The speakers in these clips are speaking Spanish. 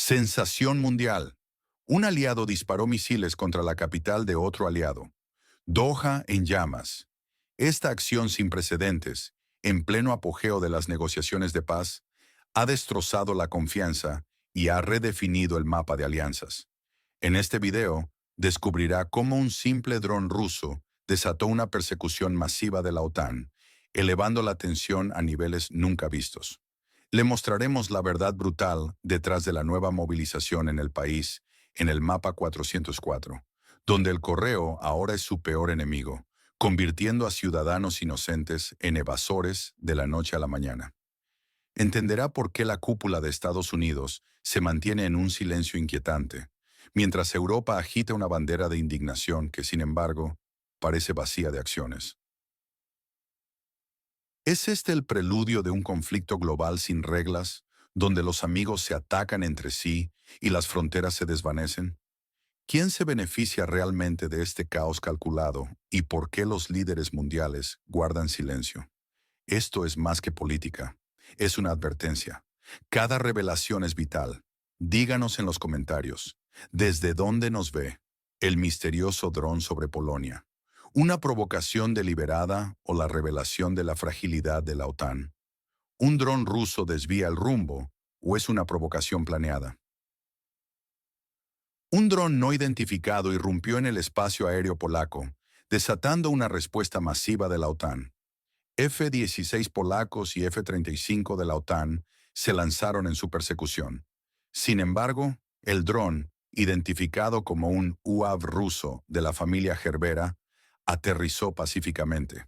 Sensación mundial. Un aliado disparó misiles contra la capital de otro aliado. Doha en llamas. Esta acción sin precedentes, en pleno apogeo de las negociaciones de paz, ha destrozado la confianza y ha redefinido el mapa de alianzas. En este video, descubrirá cómo un simple dron ruso desató una persecución masiva de la OTAN, elevando la tensión a niveles nunca vistos. Le mostraremos la verdad brutal detrás de la nueva movilización en el país, en el mapa 404, donde el correo ahora es su peor enemigo, convirtiendo a ciudadanos inocentes en evasores de la noche a la mañana. Entenderá por qué la cúpula de Estados Unidos se mantiene en un silencio inquietante, mientras Europa agita una bandera de indignación que, sin embargo, parece vacía de acciones. ¿Es este el preludio de un conflicto global sin reglas, donde los amigos se atacan entre sí y las fronteras se desvanecen? ¿Quién se beneficia realmente de este caos calculado y por qué los líderes mundiales guardan silencio? Esto es más que política, es una advertencia. Cada revelación es vital. Díganos en los comentarios, ¿desde dónde nos ve el misterioso dron sobre Polonia? ¿Una provocación deliberada o la revelación de la fragilidad de la OTAN? ¿Un dron ruso desvía el rumbo o es una provocación planeada? Un dron no identificado irrumpió en el espacio aéreo polaco, desatando una respuesta masiva de la OTAN. F-16 polacos y F-35 de la OTAN se lanzaron en su persecución. Sin embargo, el dron, identificado como un UAV ruso de la familia Gerbera, aterrizó pacíficamente.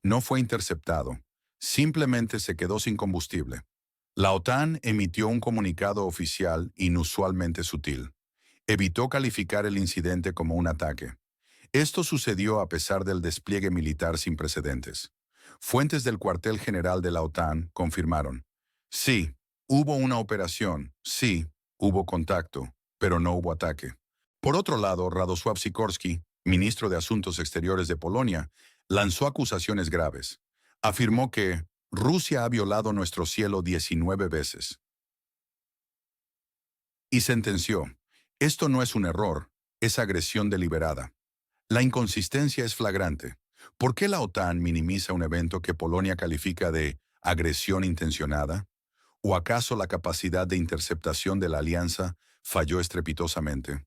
No fue interceptado, simplemente se quedó sin combustible. La OTAN emitió un comunicado oficial inusualmente sutil. Evitó calificar el incidente como un ataque. Esto sucedió a pesar del despliegue militar sin precedentes. Fuentes del cuartel general de la OTAN confirmaron: sí, hubo una operación, sí, hubo contacto, pero no hubo ataque. Por otro lado, Radosław Sikorski, ministro de Asuntos Exteriores de Polonia, lanzó acusaciones graves. Afirmó que Rusia ha violado nuestro cielo 19 veces. Y sentenció: esto no es un error, es agresión deliberada. La inconsistencia es flagrante. ¿Por qué la OTAN minimiza un evento que Polonia califica de agresión intencionada? ¿O acaso la capacidad de interceptación de la alianza falló estrepitosamente?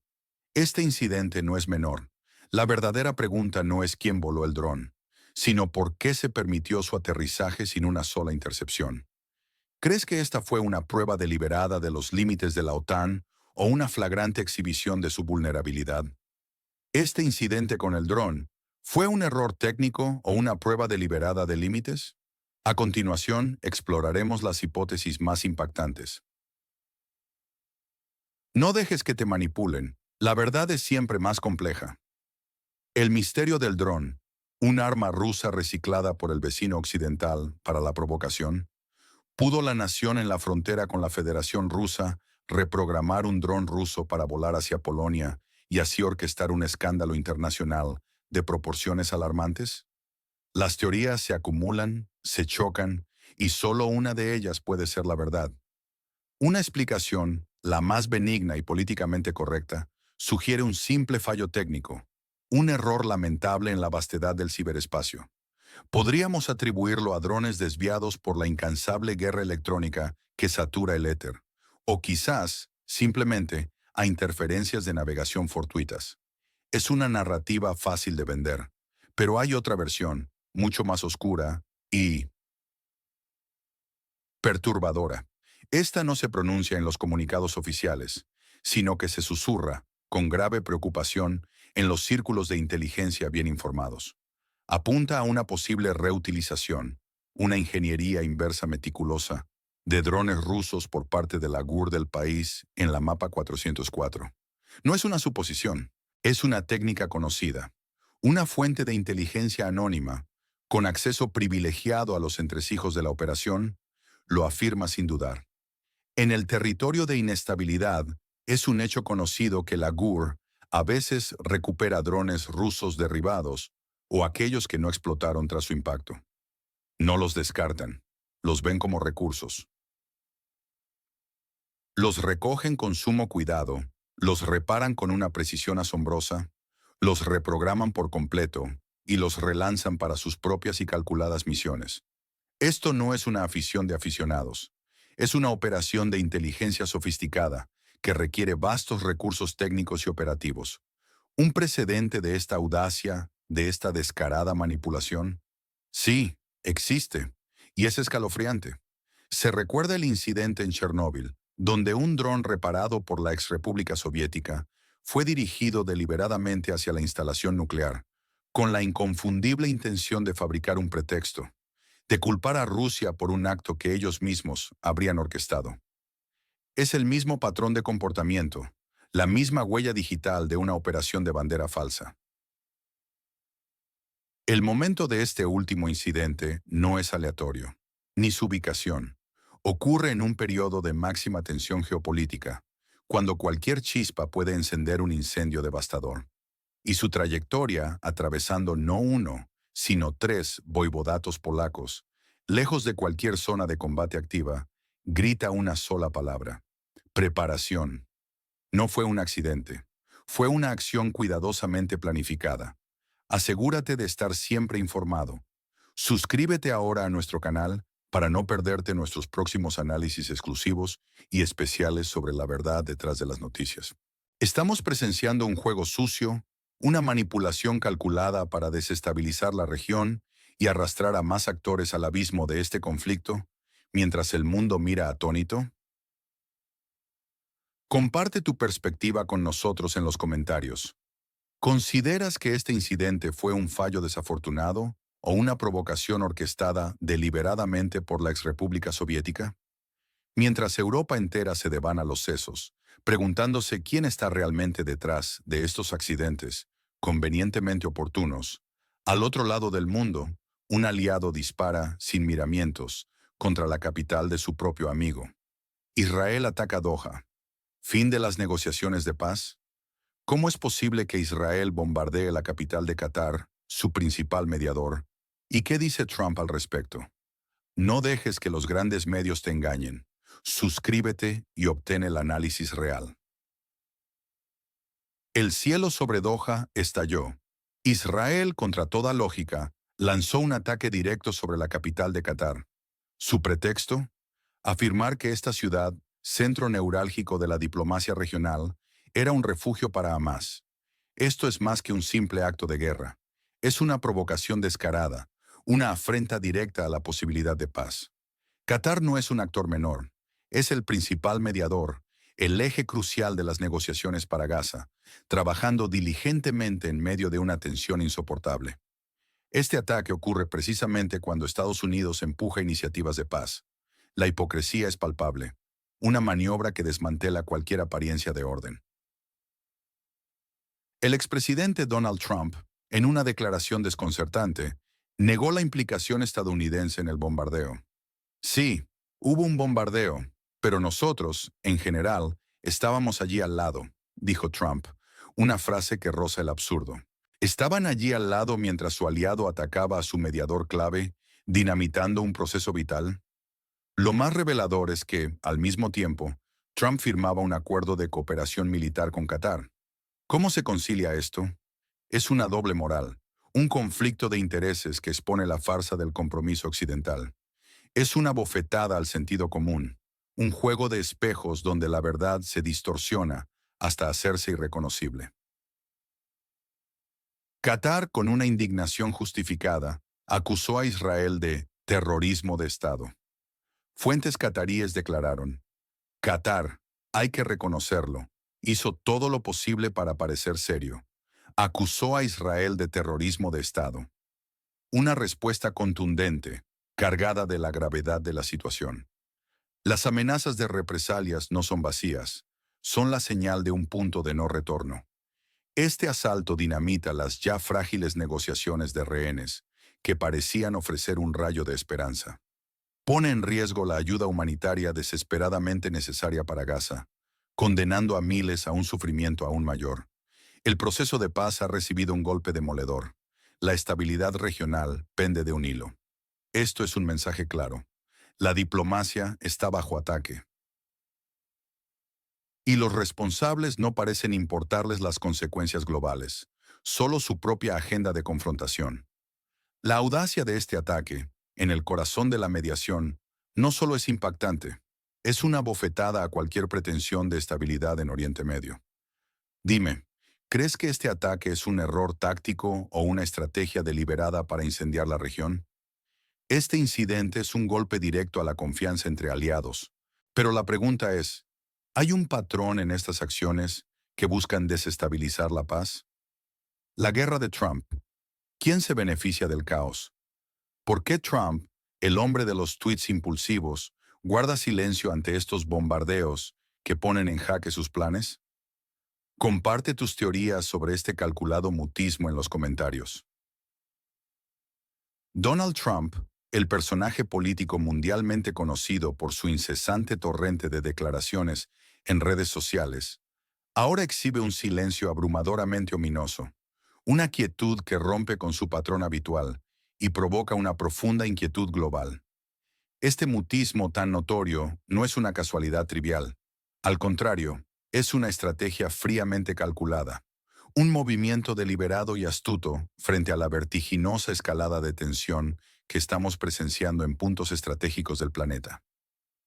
Este incidente no es menor. La verdadera pregunta no es quién voló el dron, sino por qué se permitió su aterrizaje sin una sola intercepción. ¿Crees que esta fue una prueba deliberada de los límites de la OTAN o una flagrante exhibición de su vulnerabilidad? ¿Este incidente con el dron fue un error técnico o una prueba deliberada de límites? A continuación, exploraremos las hipótesis más impactantes. No dejes que te manipulen. La verdad es siempre más compleja. El misterio del dron, un arma rusa reciclada por el vecino occidental para la provocación. ¿Pudo la nación en la frontera con la Federación Rusa reprogramar un dron ruso para volar hacia Polonia y así orquestar un escándalo internacional de proporciones alarmantes? Las teorías se acumulan, se chocan, y solo una de ellas puede ser la verdad. Una explicación, la más benigna y políticamente correcta, sugiere un simple fallo técnico, un error lamentable en la vastedad del ciberespacio. Podríamos atribuirlo a drones desviados por la incansable guerra electrónica que satura el éter, o quizás, simplemente, a interferencias de navegación fortuitas. Es una narrativa fácil de vender, pero hay otra versión, mucho más oscura y perturbadora. Esta no se pronuncia en los comunicados oficiales, sino que se susurra, con grave preocupación, en los círculos de inteligencia bien informados. Apunta a una posible reutilización, una ingeniería inversa meticulosa, de drones rusos por parte de la GUR del país en la mapa 404. No es una suposición, es una técnica conocida, una fuente de inteligencia anónima, con acceso privilegiado a los entresijos de la operación, lo afirma sin dudar. En el territorio de inestabilidad, es un hecho conocido que la GUR a veces recupera drones rusos derribados o aquellos que no explotaron tras su impacto. No los descartan, los ven como recursos. Los recogen con sumo cuidado, los reparan con una precisión asombrosa, los reprograman por completo y los relanzan para sus propias y calculadas misiones. Esto no es una afición de aficionados, es una operación de inteligencia sofisticada que requiere vastos recursos técnicos y operativos. ¿Un precedente de esta audacia, de esta descarada manipulación? Sí, existe, y es escalofriante. Se recuerda el incidente en Chernóbil, donde un dron reparado por la exrepública soviética fue dirigido deliberadamente hacia la instalación nuclear, con la inconfundible intención de fabricar un pretexto, de culpar a Rusia por un acto que ellos mismos habrían orquestado. Es el mismo patrón de comportamiento, la misma huella digital de una operación de bandera falsa. El momento de este último incidente no es aleatorio, ni su ubicación. Ocurre en un periodo de máxima tensión geopolítica, cuando cualquier chispa puede encender un incendio devastador. Y su trayectoria, atravesando no uno, sino tres voivodatos polacos, lejos de cualquier zona de combate activa, grita una sola palabra: preparación. No fue un accidente, fue una acción cuidadosamente planificada. Asegúrate de estar siempre informado. Suscríbete ahora a nuestro canal para no perderte nuestros próximos análisis exclusivos y especiales sobre la verdad detrás de las noticias. Estamos presenciando un juego sucio, una manipulación calculada para desestabilizar la región y arrastrar a más actores al abismo de este conflicto, mientras el mundo mira atónito. Comparte tu perspectiva con nosotros en los comentarios. ¿Consideras que este incidente fue un fallo desafortunado o una provocación orquestada deliberadamente por la exrepública soviética? Mientras Europa entera se devana los sesos, preguntándose quién está realmente detrás de estos accidentes, convenientemente oportunos, al otro lado del mundo, un aliado dispara, sin miramientos, contra la capital de su propio amigo. Israel ataca Doha. ¿Fin de las negociaciones de paz? ¿Cómo es posible que Israel bombardee la capital de Qatar, su principal mediador? ¿Y qué dice Trump al respecto? No dejes que los grandes medios te engañen. Suscríbete y obtén el análisis real. El cielo sobre Doha estalló. Israel, contra toda lógica, lanzó un ataque directo sobre la capital de Qatar. ¿Su pretexto? Afirmar que esta ciudad, centro neurálgico de la diplomacia regional, era un refugio para Hamás. Esto es más que un simple acto de guerra. Es una provocación descarada, una afrenta directa a la posibilidad de paz. Qatar no es un actor menor, es el principal mediador, el eje crucial de las negociaciones para Gaza, trabajando diligentemente en medio de una tensión insoportable. Este ataque ocurre precisamente cuando Estados Unidos empuja iniciativas de paz. La hipocresía es palpable, una maniobra que desmantela cualquier apariencia de orden. El expresidente Donald Trump, en una declaración desconcertante, negó la implicación estadounidense en el bombardeo. Sí, hubo un bombardeo, pero nosotros, en general, estábamos allí al lado, dijo Trump, una frase que roza el absurdo. Estaban allí al lado mientras su aliado atacaba a su mediador clave, dinamitando un proceso vital. Lo más revelador es que, al mismo tiempo, Trump firmaba un acuerdo de cooperación militar con Qatar. ¿Cómo se concilia esto? Es una doble moral, un conflicto de intereses que expone la farsa del compromiso occidental. Es una bofetada al sentido común, un juego de espejos donde la verdad se distorsiona hasta hacerse irreconocible. Qatar, con una indignación justificada, acusó a Israel de terrorismo de Estado. Fuentes cataríes declararon: Qatar, hay que reconocerlo, hizo todo lo posible para parecer serio. Acusó a Israel de terrorismo de Estado. Una respuesta contundente, cargada de la gravedad de la situación. Las amenazas de represalias no son vacías, son la señal de un punto de no retorno. Este asalto dinamita las ya frágiles negociaciones de rehenes, que parecían ofrecer un rayo de esperanza. Pone en riesgo la ayuda humanitaria desesperadamente necesaria para Gaza, condenando a miles a un sufrimiento aún mayor. El proceso de paz ha recibido un golpe demoledor. La estabilidad regional pende de un hilo. Esto es un mensaje claro. La diplomacia está bajo ataque. Y los responsables no parecen importarles las consecuencias globales, solo su propia agenda de confrontación. La audacia de este ataque, en el corazón de la mediación, no solo es impactante, es una bofetada a cualquier pretensión de estabilidad en Oriente Medio. Dime, ¿crees que este ataque es un error táctico o una estrategia deliberada para incendiar la región? Este incidente es un golpe directo a la confianza entre aliados. Pero la pregunta es, ¿hay un patrón en estas acciones que buscan desestabilizar la paz? La guerra de Trump. ¿Quién se beneficia del caos? ¿Por qué Trump, el hombre de los tweets impulsivos, guarda silencio ante estos bombardeos que ponen en jaque sus planes? Comparte tus teorías sobre este calculado mutismo en los comentarios. Donald Trump, el personaje político mundialmente conocido por su incesante torrente de declaraciones en redes sociales, ahora exhibe un silencio abrumadoramente ominoso, una quietud que rompe con su patrón habitual y provoca una profunda inquietud global. Este mutismo tan notorio no es una casualidad trivial. Al contrario, es una estrategia fríamente calculada, un movimiento deliberado y astuto frente a la vertiginosa escalada de tensión que estamos presenciando en puntos estratégicos del planeta.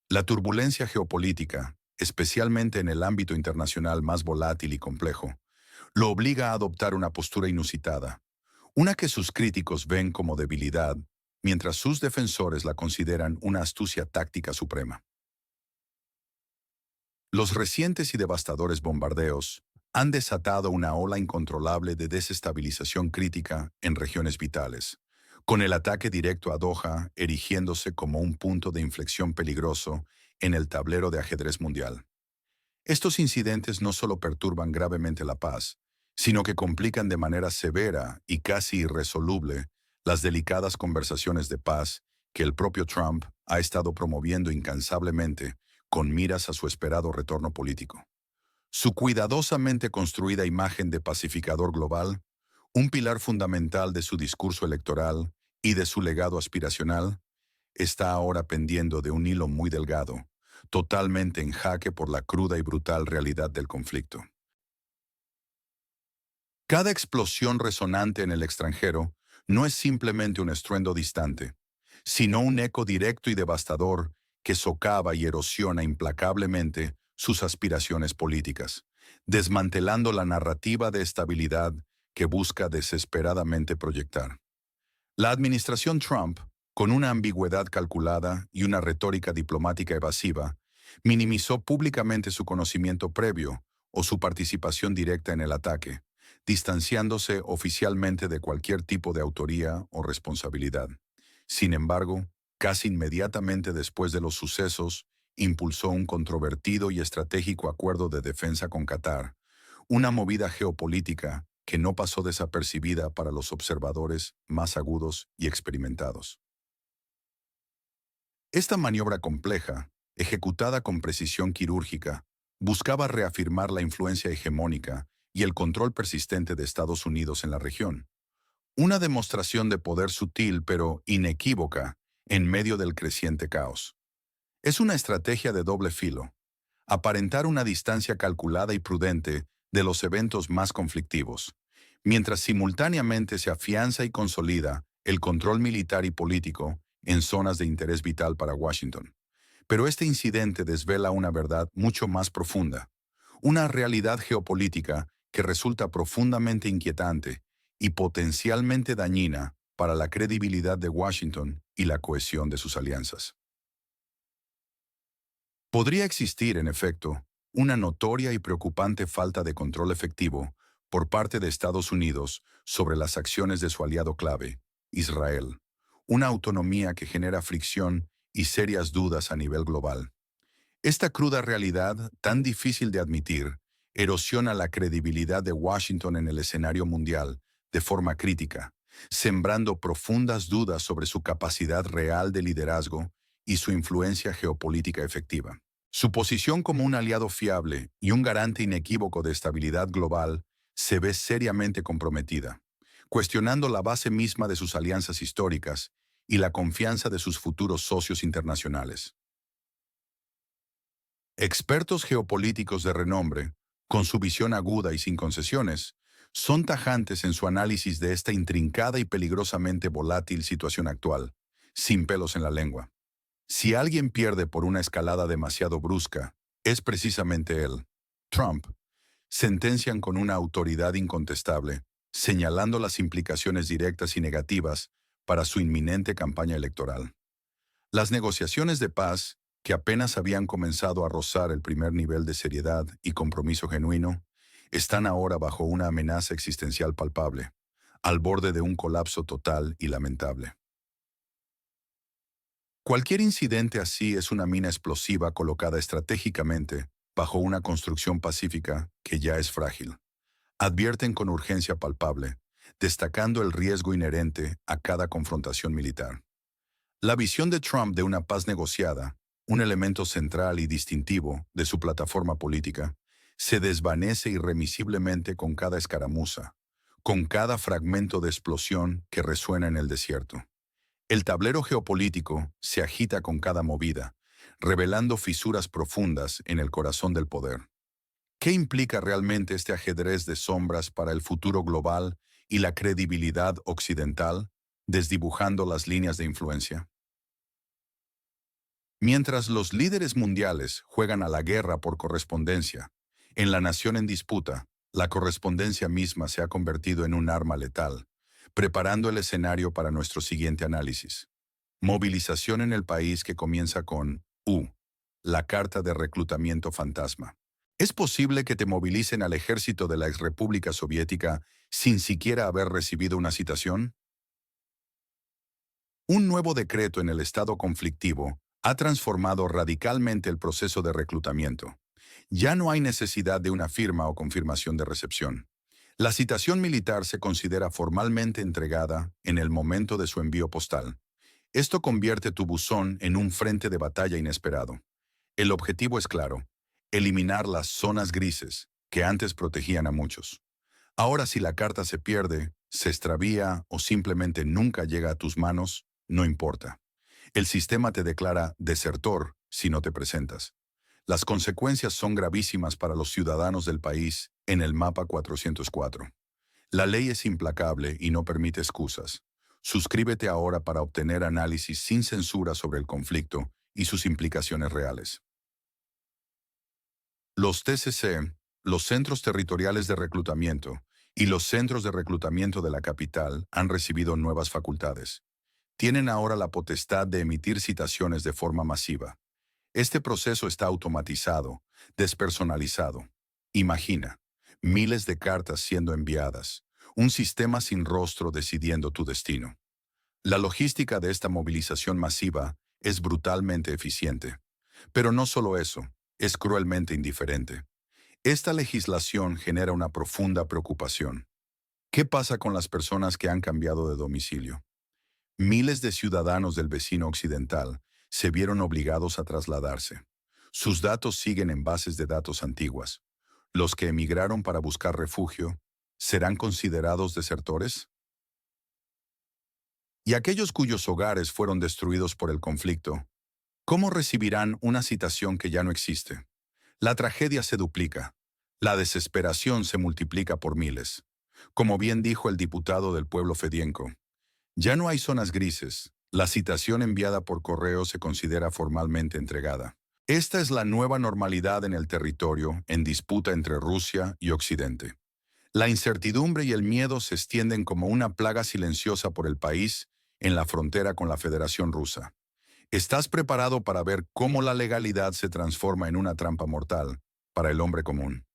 La turbulencia geopolítica, especialmente en el ámbito internacional más volátil y complejo, lo obliga a adoptar una postura inusitada, una que sus críticos ven como debilidad, mientras sus defensores la consideran una astucia táctica suprema. Los recientes y devastadores bombardeos han desatado una ola incontrolable de desestabilización crítica en regiones vitales, con el ataque directo a Doha erigiéndose como un punto de inflexión peligroso en el tablero de ajedrez mundial. Estos incidentes no solo perturban gravemente la paz, sino que complican de manera severa y casi irresoluble las delicadas conversaciones de paz que el propio Trump ha estado promoviendo incansablemente con miras a su esperado retorno político. Su cuidadosamente construida imagen de pacificador global, un pilar fundamental de su discurso electoral y de su legado aspiracional, está ahora pendiendo de un hilo muy delgado, totalmente en jaque por la cruda y brutal realidad del conflicto. Cada explosión resonante en el extranjero no es simplemente un estruendo distante, sino un eco directo y devastador que socava y erosiona implacablemente sus aspiraciones políticas, desmantelando la narrativa de estabilidad que busca desesperadamente proyectar. La administración Trump, con una ambigüedad calculada y una retórica diplomática evasiva, minimizó públicamente su conocimiento previo o su participación directa en el ataque, distanciándose oficialmente de cualquier tipo de autoría o responsabilidad. Sin embargo, casi inmediatamente después de los sucesos, impulsó un controvertido y estratégico acuerdo de defensa con Qatar, una movida geopolítica que no pasó desapercibida para los observadores más agudos y experimentados. Esta maniobra compleja, ejecutada con precisión quirúrgica, buscaba reafirmar la influencia hegemónica y el control persistente de Estados Unidos en la región. Una demostración de poder sutil pero inequívoca en medio del creciente caos. Es una estrategia de doble filo. Aparentar una distancia calculada y prudente de los eventos más conflictivos, mientras simultáneamente se afianza y consolida el control militar y político en zonas de interés vital para Washington. Pero este incidente desvela una verdad mucho más profunda, una realidad geopolítica que resulta profundamente inquietante y potencialmente dañina para la credibilidad de Washington y la cohesión de sus alianzas. Podría existir, en efecto, una notoria y preocupante falta de control efectivo por parte de Estados Unidos sobre las acciones de su aliado clave, Israel, una autonomía que genera fricción y serias dudas a nivel global. Esta cruda realidad, tan difícil de admitir, erosiona la credibilidad de Washington en el escenario mundial de forma crítica, sembrando profundas dudas sobre su capacidad real de liderazgo y su influencia geopolítica efectiva. Su posición como un aliado fiable y un garante inequívoco de estabilidad global se ve seriamente comprometida, cuestionando la base misma de sus alianzas históricas y la confianza de sus futuros socios internacionales. Expertos geopolíticos de renombre, con su visión aguda y sin concesiones, son tajantes en su análisis de esta intrincada y peligrosamente volátil situación actual, sin pelos en la lengua. Si alguien pierde por una escalada demasiado brusca, es precisamente él, Trump. Sentencian con una autoridad incontestable, señalando las implicaciones directas y negativas para su inminente campaña electoral. Las negociaciones de paz, que apenas habían comenzado a rozar el primer nivel de seriedad y compromiso genuino, están ahora bajo una amenaza existencial palpable, al borde de un colapso total y lamentable. Cualquier incidente así es una mina explosiva colocada estratégicamente bajo una construcción pacífica que ya es frágil. Advierten con urgencia palpable, destacando el riesgo inherente a cada confrontación militar. La visión de Trump de una paz negociada, un elemento central y distintivo de su plataforma política, se desvanece irremisiblemente con cada escaramuza, con cada fragmento de explosión que resuena en el desierto. El tablero geopolítico se agita con cada movida, revelando fisuras profundas en el corazón del poder. ¿Qué implica realmente este ajedrez de sombras para el futuro global y la credibilidad occidental, desdibujando las líneas de influencia? Mientras los líderes mundiales juegan a la guerra por correspondencia, en la nación en disputa, la correspondencia misma se ha convertido en un arma letal, preparando el escenario para nuestro siguiente análisis. Movilización en el país que comienza con la carta de reclutamiento fantasma. ¿Es posible que te movilicen al ejército de la exrepública soviética sin siquiera haber recibido una citación? Un nuevo decreto en el estado conflictivo ha transformado radicalmente el proceso de reclutamiento. Ya no hay necesidad de una firma o confirmación de recepción. La citación militar se considera formalmente entregada en el momento de su envío postal. Esto convierte tu buzón en un frente de batalla inesperado. El objetivo es claro: eliminar las zonas grises que antes protegían a muchos. Ahora, si la carta se pierde, se extravía o simplemente nunca llega a tus manos, no importa. El sistema te declara desertor si no te presentas. Las consecuencias son gravísimas para los ciudadanos del país en el mapa 404. La ley es implacable y no permite excusas. Suscríbete ahora para obtener análisis sin censura sobre el conflicto y sus implicaciones reales. Los TCC, los Centros Territoriales de Reclutamiento, y los Centros de Reclutamiento de la capital han recibido nuevas facultades. Tienen ahora la potestad de emitir citaciones de forma masiva. Este proceso está automatizado, despersonalizado. Imagina, miles de cartas siendo enviadas, un sistema sin rostro decidiendo tu destino. La logística de esta movilización masiva es brutalmente eficiente. Pero no solo eso, es cruelmente indiferente. Esta legislación genera una profunda preocupación. ¿Qué pasa con las personas que han cambiado de domicilio? Miles de ciudadanos del vecino occidental se vieron obligados a trasladarse. Sus datos siguen en bases de datos antiguas. ¿Los que emigraron para buscar refugio serán considerados desertores? ¿Y aquellos cuyos hogares fueron destruidos por el conflicto, cómo recibirán una citación que ya no existe? La tragedia se duplica. La desesperación se multiplica por miles. Como bien dijo el diputado del pueblo Fedienko, ya no hay zonas grises. La citación enviada por correo se considera formalmente entregada. Esta es la nueva normalidad en el territorio en disputa entre Rusia y Occidente. La incertidumbre y el miedo se extienden como una plaga silenciosa por el país en la frontera con la Federación Rusa. ¿Estás preparado para ver cómo la legalidad se transforma en una trampa mortal para el hombre común?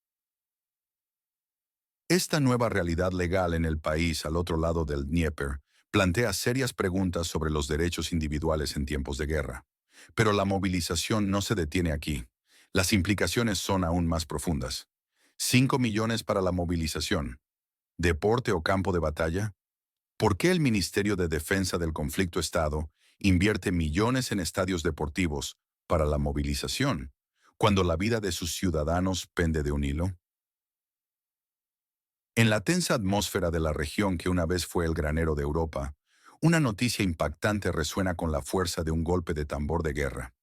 Esta nueva realidad legal en el país al otro lado del Dnieper plantea serias preguntas sobre los derechos individuales en tiempos de guerra. Pero la movilización no se detiene aquí. Las implicaciones son aún más profundas. 5 millones para la movilización. ¿Deporte o campo de batalla? ¿Por qué el Ministerio de Defensa del Conflicto Estado invierte millones en estadios deportivos para la movilización, cuando la vida de sus ciudadanos pende de un hilo? En la tensa atmósfera de la región que una vez fue el granero de Europa, una noticia impactante resuena con la fuerza de un golpe de tambor de guerra.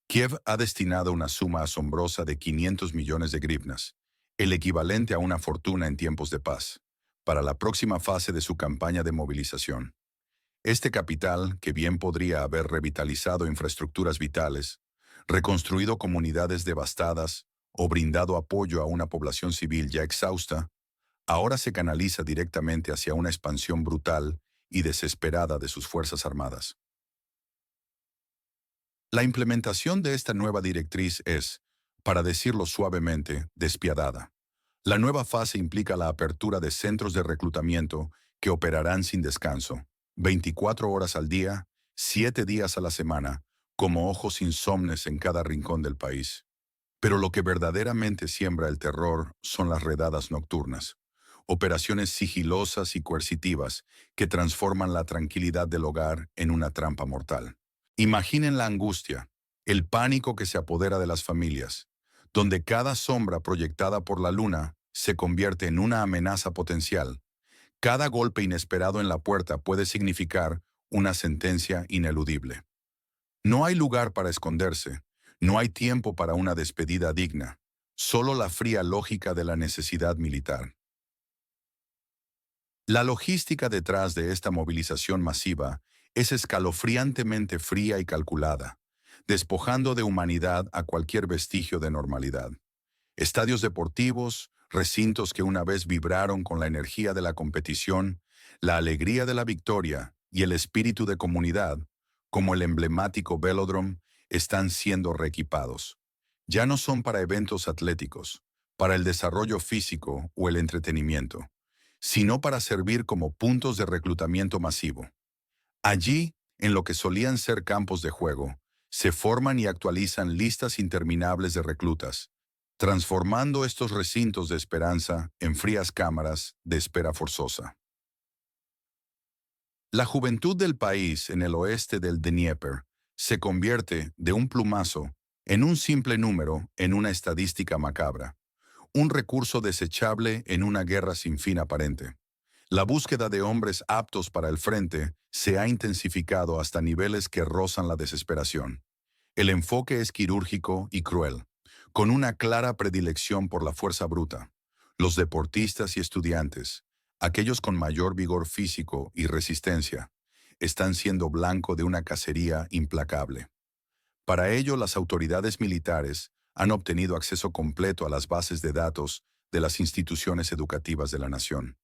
Kiev ha destinado una suma asombrosa de 500 millones de grivnas, el equivalente a una fortuna en tiempos de paz, para la próxima fase de su campaña de movilización. Este capital, que bien podría haber revitalizado infraestructuras vitales, reconstruido comunidades devastadas o brindado apoyo a una población civil ya exhausta, ahora se canaliza directamente hacia una expansión brutal y desesperada de sus fuerzas armadas. La implementación de esta nueva directriz es, para decirlo suavemente, despiadada. La nueva fase implica la apertura de centros de reclutamiento que operarán sin descanso, 24 horas al día, 7 días a la semana, como ojos insomnes en cada rincón del país. Pero lo que verdaderamente siembra el terror son las redadas nocturnas, operaciones sigilosas y coercitivas que transforman la tranquilidad del hogar en una trampa mortal. Imaginen la angustia, el pánico que se apodera de las familias, donde cada sombra proyectada por la luna se convierte en una amenaza potencial. Cada golpe inesperado en la puerta puede significar una sentencia ineludible. No hay lugar para esconderse, no hay tiempo para una despedida digna, solo la fría lógica de la necesidad militar. La logística detrás de esta movilización masiva es escalofriantemente fría y calculada, despojando de humanidad a cualquier vestigio de normalidad. Estadios deportivos, recintos que una vez vibraron con la energía de la competición, la alegría de la victoria y el espíritu de comunidad, como el emblemático Velódromo, están siendo reequipados. Ya no son para eventos atléticos, para el desarrollo físico o el entretenimiento, sino para servir como puntos de reclutamiento masivo. Allí, en lo que solían ser campos de juego, se forman y actualizan listas interminables de reclutas, transformando estos recintos de esperanza en frías cámaras de espera forzosa. La juventud del país en el oeste del Dnieper se convierte, de un plumazo, en un simple número en una estadística macabra, un recurso desechable en una guerra sin fin aparente. La búsqueda de hombres aptos para el frente se ha intensificado hasta niveles que rozan la desesperación. El enfoque es quirúrgico y cruel, con una clara predilección por la fuerza bruta. Los deportistas y estudiantes, aquellos con mayor vigor físico y resistencia, están siendo blanco de una cacería implacable. Para ello, las autoridades militares han obtenido acceso completo a las bases de datos de las instituciones educativas de la nación.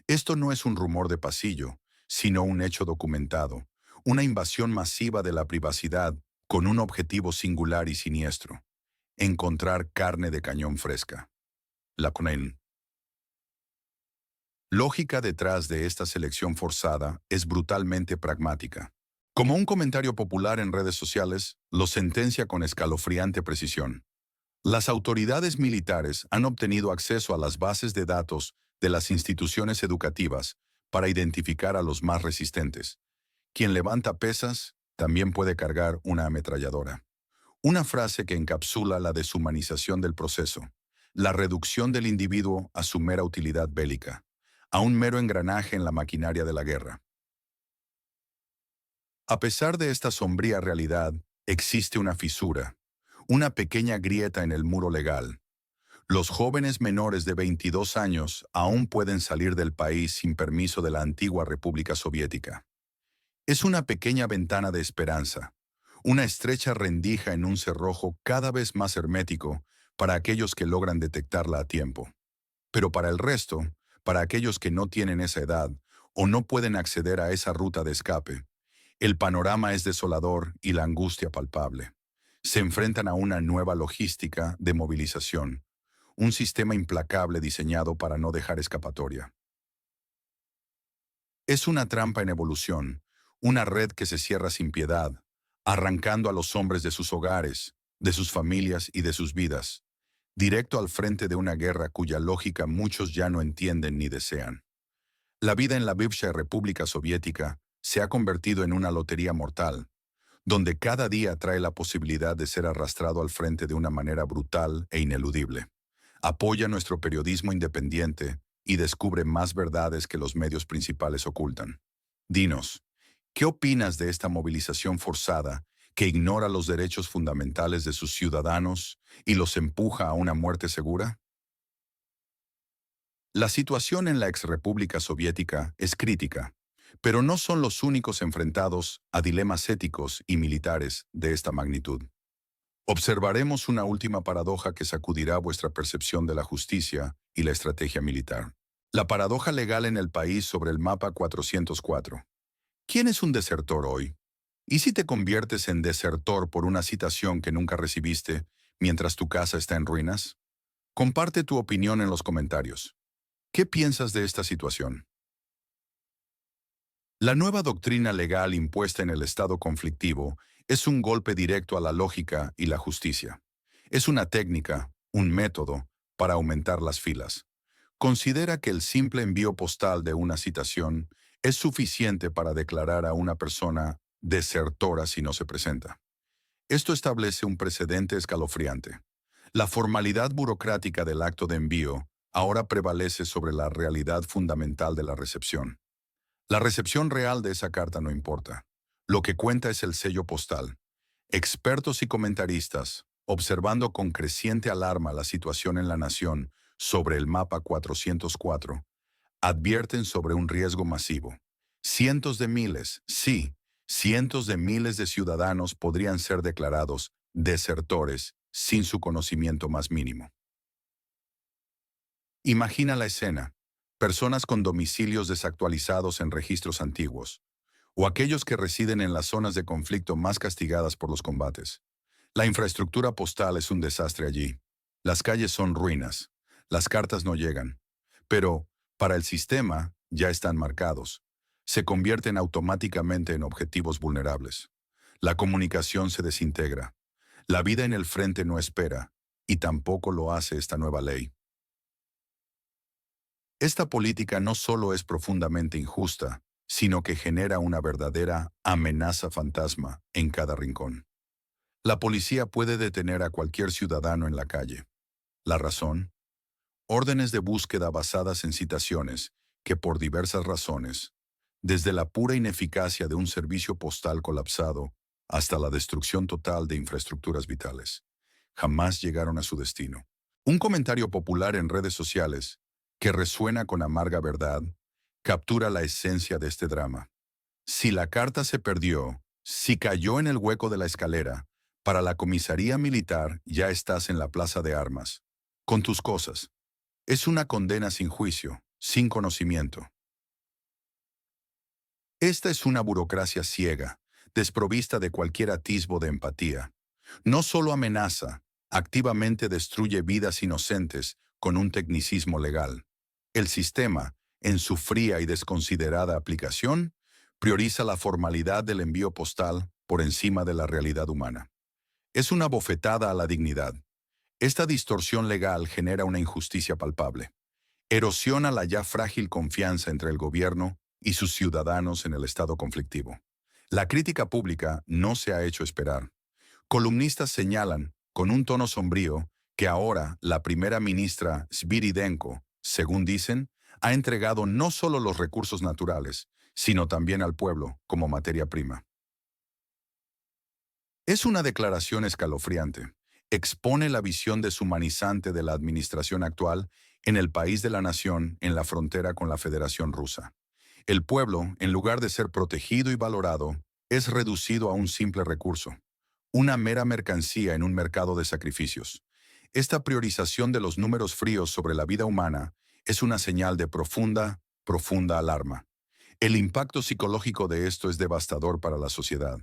Esto no es un rumor de pasillo, sino un hecho documentado, una invasión masiva de la privacidad con un objetivo singular y siniestro: encontrar carne de cañón fresca. La CONEN. Lógica detrás de esta selección forzada es brutalmente pragmática. Como un comentario popular en redes sociales lo sentencia con escalofriante precisión. Las autoridades militares han obtenido acceso a las bases de datos de las instituciones educativas para identificar a los más resistentes. Quien levanta pesas también puede cargar una ametralladora. Una frase que encapsula la deshumanización del proceso, la reducción del individuo a su mera utilidad bélica, a un mero engranaje en la maquinaria de la guerra. A pesar de esta sombría realidad, existe una fisura, una pequeña grieta en el muro legal. Los jóvenes menores de 22 años aún pueden salir del país sin permiso de la antigua República Soviética. Es una pequeña ventana de esperanza, una estrecha rendija en un cerrojo cada vez más hermético para aquellos que logran detectarla a tiempo. Pero para el resto, para aquellos que no tienen esa edad o no pueden acceder a esa ruta de escape, el panorama es desolador y la angustia palpable. Se enfrentan a una nueva logística de movilización, un sistema implacable diseñado para no dejar escapatoria. Es una trampa en evolución, una red que se cierra sin piedad, arrancando a los hombres de sus hogares, de sus familias y de sus vidas, directo al frente de una guerra cuya lógica muchos ya no entienden ni desean. La vida en la bivsha República Soviética se ha convertido en una lotería mortal, donde cada día trae la posibilidad de ser arrastrado al frente de una manera brutal e ineludible. Apoya nuestro periodismo independiente y descubre más verdades que los medios principales ocultan. Dinos, ¿qué opinas de esta movilización forzada que ignora los derechos fundamentales de sus ciudadanos y los empuja a una muerte segura? La situación en la exrepública soviética es crítica, pero no son los únicos enfrentados a dilemas éticos y militares de esta magnitud. Observaremos una última paradoja que sacudirá vuestra percepción de la justicia y la estrategia militar. La paradoja legal en el país sobre el mapa 404. ¿Quién es un desertor hoy? ¿Y si te conviertes en desertor por una citación que nunca recibiste mientras tu casa está en ruinas? Comparte tu opinión en los comentarios. ¿Qué piensas de esta situación? La nueva doctrina legal impuesta en el estado conflictivo es un golpe directo a la lógica y la justicia. Es una técnica, un método, para aumentar las filas. Considera que el simple envío postal de una citación es suficiente para declarar a una persona desertora si no se presenta. Esto establece un precedente escalofriante. La formalidad burocrática del acto de envío ahora prevalece sobre la realidad fundamental de la recepción. La recepción real de esa carta no importa. Lo que cuenta es el sello postal. Expertos y comentaristas, observando con creciente alarma la situación en la nación sobre el mapa 404, advierten sobre un riesgo masivo. Cientos de miles, sí, cientos de miles de ciudadanos podrían ser declarados desertores sin su conocimiento más mínimo. Imagina la escena. Personas con domicilios desactualizados en registros antiguos, o aquellos que residen en las zonas de conflicto más castigadas por los combates. La infraestructura postal es un desastre allí. Las calles son ruinas. Las cartas no llegan. Pero, para el sistema, ya están marcados. Se convierten automáticamente en objetivos vulnerables. La comunicación se desintegra. La vida en el frente no espera, y tampoco lo hace esta nueva ley. Esta política no solo es profundamente injusta, sino que genera una verdadera amenaza fantasma en cada rincón. La policía puede detener a cualquier ciudadano en la calle. ¿La razón? Órdenes de búsqueda basadas en citaciones que por diversas razones, desde la pura ineficacia de un servicio postal colapsado hasta la destrucción total de infraestructuras vitales, jamás llegaron a su destino. Un comentario popular en redes sociales, que resuena con amarga verdad, captura la esencia de este drama. Si la carta se perdió, si cayó en el hueco de la escalera, para la comisaría militar ya estás en la plaza de armas, con tus cosas. Es una condena sin juicio, sin conocimiento. Esta es una burocracia ciega, desprovista de cualquier atisbo de empatía. No solo amenaza, activamente destruye vidas inocentes con un tecnicismo legal. El sistema, en su fría y desconsiderada aplicación, prioriza la formalidad del envío postal por encima de la realidad humana. Es una bofetada a la dignidad. Esta distorsión legal genera una injusticia palpable. Erosiona la ya frágil confianza entre el gobierno y sus ciudadanos en el estado conflictivo. La crítica pública no se ha hecho esperar. Columnistas señalan, con un tono sombrío, que ahora la primera ministra Sviridenko, según dicen, ha entregado no solo los recursos naturales, sino también al pueblo como materia prima. Es una declaración escalofriante. Expone la visión deshumanizante de la administración actual en el país de la nación en la frontera con la Federación Rusa. El pueblo, en lugar de ser protegido y valorado, es reducido a un simple recurso, una mera mercancía en un mercado de sacrificios. Esta priorización de los números fríos sobre la vida humana es una señal de profunda alarma. El impacto psicológico de esto es devastador para la sociedad.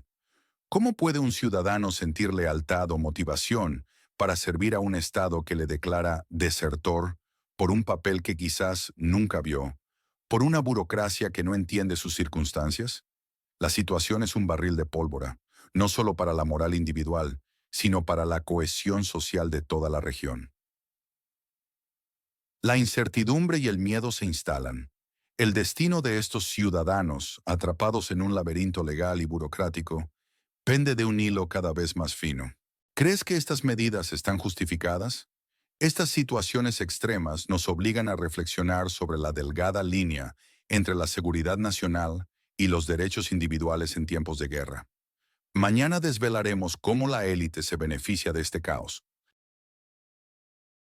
¿Cómo puede un ciudadano sentir lealtad o motivación para servir a un Estado que le declara desertor por un papel que quizás nunca vio, por una burocracia que no entiende sus circunstancias? La situación es un barril de pólvora, no solo para la moral individual, sino para la cohesión social de toda la región. La incertidumbre y el miedo se instalan. El destino de estos ciudadanos, atrapados en un laberinto legal y burocrático, pende de un hilo cada vez más fino. ¿Crees que estas medidas están justificadas? Estas situaciones extremas nos obligan a reflexionar sobre la delgada línea entre la seguridad nacional y los derechos individuales en tiempos de guerra. Mañana desvelaremos cómo la élite se beneficia de este caos.